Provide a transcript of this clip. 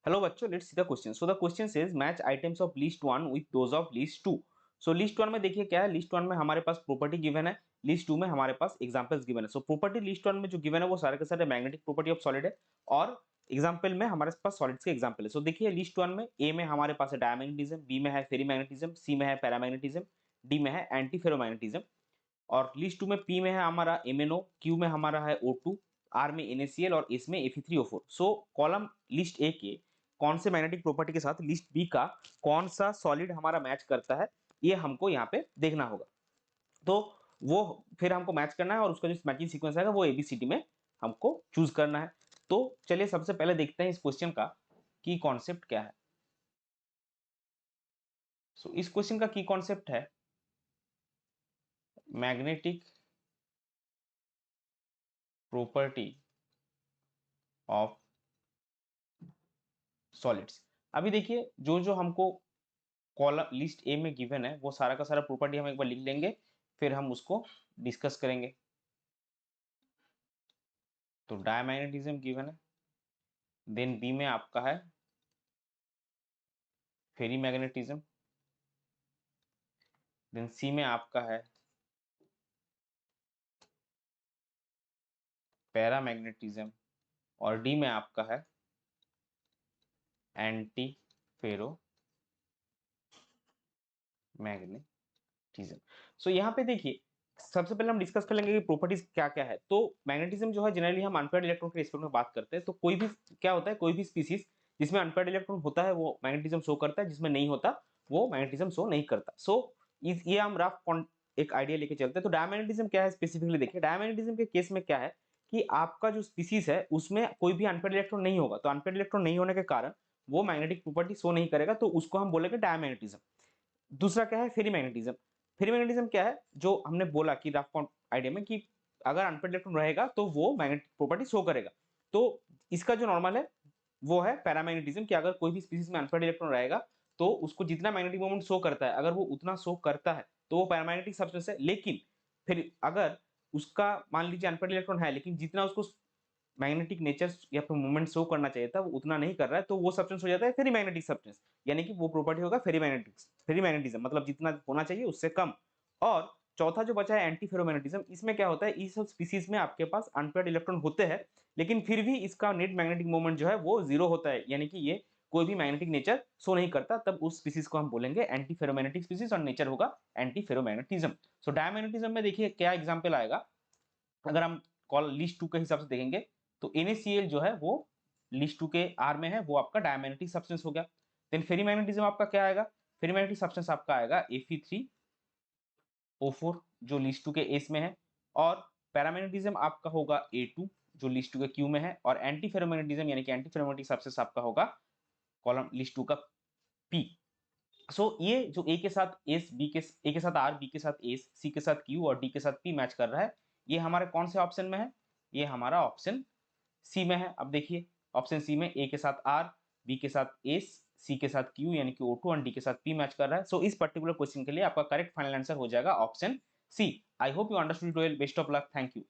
Hello बच्चों, let's see the question. So the question says match items of list 1 with those of list 2. So list 1 में देखिए क्या है, list 1 में हमारे पास प्रॉपर्टी गिवन है, list 2 में हमारे पास एग्जांपल्स गिवन है. सो प्रॉपर्टी लिस्ट 1 में जो गिवन है वो सारे के सारे मैग्नेटिक प्रॉपर्टी ऑफ सॉलिड है और एग्जांपल में हमारे पास सॉलिड्स के एग्जांपल है. सो देखिए लिस्ट 1 में ए में हमारे पास है डायमैग्नेटिज्म, बी में है फेरीमैग्नेटिज्म, सी में है पैरामैग्नेटिज्म, डी में है एंटी फेरोमैग्नेटिज्म और लिस्ट 2 में पी में है हमारा MnO, क्यू में हमारा है O2, आर में NaCl और एस में Fe3O4. So column list A के कौन से मैग्नेटिक प्रॉपर्टी के साथ लिस्ट बी का कौन सा सॉलिड हमारा मैच करता है, ये हमको यहाँ पे देखना होगा. तो वो फिर हमको मैच करना है और उसका जो मैचिंग सीक्वेंस आएगा वो ABCD में हमको चूज करना है. तो चलिए सबसे पहले देखते हैं इस क्वेश्चन का की कॉन्सेप्ट क्या है. सो इस क्वेश्चन का की कॉन्सेप्ट है मैग्नेटिक प्रॉपर्टी ऑफ सॉलिड्स. अभी देखिए जो जो हमको कॉलम लिस्ट ए में गिवन है वो सारा का सारा प्रॉपर्टी हम एक बार लिख लेंगे, फिर हम उसको डिस्कस करेंगे. तो डायमैग्नेटिज्म गिवन है, देन बी में आपका है फेरी मैग्नेटिज्म, देन सी में आपका है पैरामैग्नेटिज्म और डी में आपका है एंटी फेरो मैग्नेटिज्म. सो यहाँ पे देखिए सबसे पहले हम डिस्कस कर लेंगे कि प्रॉपर्टीज क्या क्या है. तो मैग्नेटिज्म जो है जनरली हम अनपेयर्ड इलेक्ट्रॉन के रिस्पेक्ट में बात करते हैं. तो कोई भी क्या होता है, कोई भी स्पीसीज जिसमें अनपेयर्ड इलेक्ट्रॉन होता है वो मैग्नेटिज्म शो करता है, जिसमें नहीं होता वो मैग्नेटिज्म शो नहीं करता. सो ये हम रफ एक आइडिया लेके चलते हैं. तो डायमैग्नेटिज्म क्या है स्पेसिफिकली देखिए. डायमैग्नेटिज्म के केस में क्या है कि आपका जो स्पीसीज है उसमें कोई भी अनपेयर्ड इलेक्ट्रॉन नहीं होगा. तो अनपेयर्ड इलेक्ट्रॉन नहीं होने के कारण वो मैग्नेटिक प्रॉपर्टी शो नहीं करेगा, तो उसको हम बोलेंगे डायमैग्नेटिज्म. दूसरा क्या है फेरीमैग्नेटिज्म. फेरीमैग्नेटिज्म क्या है, जो हमने बोला कि रफ आइडिया में कि अगर अनपेयर्ड इलेक्ट्रॉन रहेगा तो वो मैग्नेटिक प्रॉपर्टी शो करेगा. तो इसका जो नॉर्मल है वो है पैरामैग्नेटिज्म कि अगर कोई भी स्पीसीज में अनपेयर्ड इलेक्ट्रॉन रहेगा तो उसको जितना मैग्नेटिक मोमेंट शो करता है अगर वो उतना शो करता है तो वो पैरामैग्नेटिक सब्सटेंस है. लेकिन फिर अगर उसका मान लीजिए अनपेयर्ड इलेक्ट्रॉन है लेकिन जितना उसको मैग्नेटिक नेचर या फिर मूवमेंट शो करना चाहिए था वो उतना नहीं कर रहा है, तो वो सब्सटेंस हो जाता है फेरी मैग्नेटिक सब्सटेंस. यानी कि वो प्रॉपर्टी होगा फेरी मैग्नेटिज्म, मतलब जितना होना चाहिए उससे कम. और चौथा जो बचा है एंटी फेरोमैग्नेटिज्म. इसमें क्या होता है, इस सब स्पीसीज में आपके पास अनपेयर्ड इलेक्ट्रॉन होते हैं लेकिन फिर भी इसका नेट मैग्नेटिक मोमेंट जो है वो जीरो होता है, यानी कि ये कोई भी मैग्नेटिक नेचर शो नहीं करता. तब उस स्पीसीज को हम बोलेंगे एंटी फेरोमैग्नेटिक स्पीसीज और नेचर होगा एंटी फेरोमैग्नेटिज्म. सो डायमैग्नेटिज्म में देखिए क्या एग्जांपल आएगा. अगर हम कॉल लिस्ट 2 के हिसाब से देखेंगे तो NaCl जो है वो लिस्ट 2 के आर में है, वो आपका डायमैग्नेटिक सब्सटेंस हो गया. देन फेरीमैग्नेटिज्म आपका क्या आएगा, फेरीमैग्नेटिक सब्सटेंस आपका आएगा Fe3O4 जो लिस्ट 2 के एस में है. और पैरामैग्नेटिज्म आपका होगा A2 जो लिस्ट 2 के क्यू में है. और एंटी फेरोमैग्नेटिज्म यानी कि एंटी फेरोमैग्नेटिक सब्सटेंस आपका होगा कॉलम लिस्ट 2 का P. सो ये जो ए के साथ एस, बी के ए के साथ आर, बी के साथ एस, सी के साथ क्यू और डी के साथ पी मैच कर रहा है, ये हमारे कौन से ऑप्शन में है, ये हमारा ऑप्शन सी में है. अब देखिए ऑप्शन सी में ए के साथ आर, बी के साथ एस, सी के साथ क्यू यानी कि O2 और डी के साथ पी मैच कर रहा है. सो इस पर्टिकुलर क्वेश्चन के लिए आपका करेक्ट फाइनल आंसर हो जाएगा option C. I hope you understood. Best of luck. Thank you.